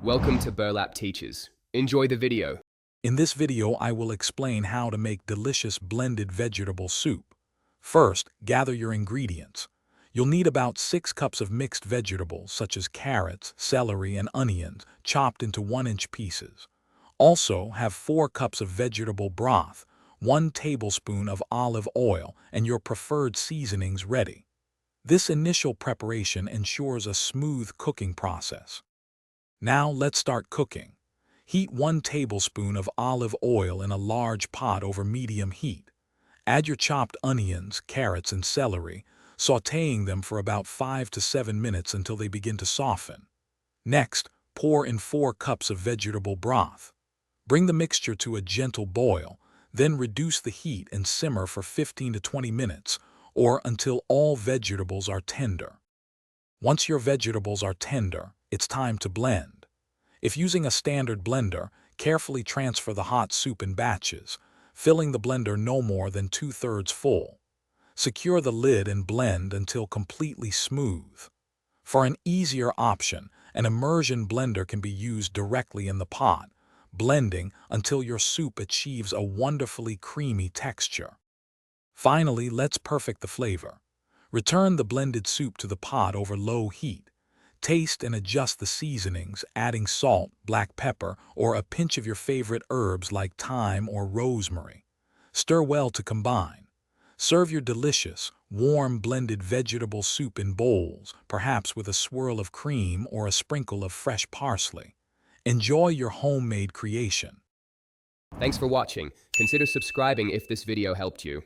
Welcome to Burlap Teachers. Enjoy the video. In this video, I will explain how to make delicious blended vegetable soup. First, gather your ingredients. You'll need about 6 cups of mixed vegetables such as carrots, celery, and onions chopped into 1-inch pieces. Also, have 4 cups of vegetable broth, 1 tablespoon of olive oil, and your preferred seasonings ready. This initial preparation ensures a smooth cooking process. Now let's start cooking. Heat 1 tablespoon of olive oil in a large pot over medium heat. Add your chopped onions, carrots, and celery, sautéing them for about 5 to 7 minutes until they begin to soften. Next, pour in 4 cups of vegetable broth. Bring the mixture to a gentle boil, then reduce the heat and simmer for 15 to 20 minutes, or until all vegetables are tender. Once your vegetables are tender, it's time to blend. If using a standard blender, carefully transfer the hot soup in batches, filling the blender no more than 2/3 full. Secure the lid and blend until completely smooth. For an easier option, an immersion blender can be used directly in the pot, blending until your soup achieves a wonderfully creamy texture. Finally, let's perfect the flavor. Return the blended soup to the pot over low heat. Taste and adjust the seasonings, adding salt, black pepper, or a pinch of your favorite herbs like thyme or rosemary. Stir well to combine. Serve your delicious, warm blended vegetable soup in bowls, perhaps with a swirl of cream or a sprinkle of fresh parsley. Enjoy your homemade creation. Thanks for watching. Consider subscribing if this video helped you.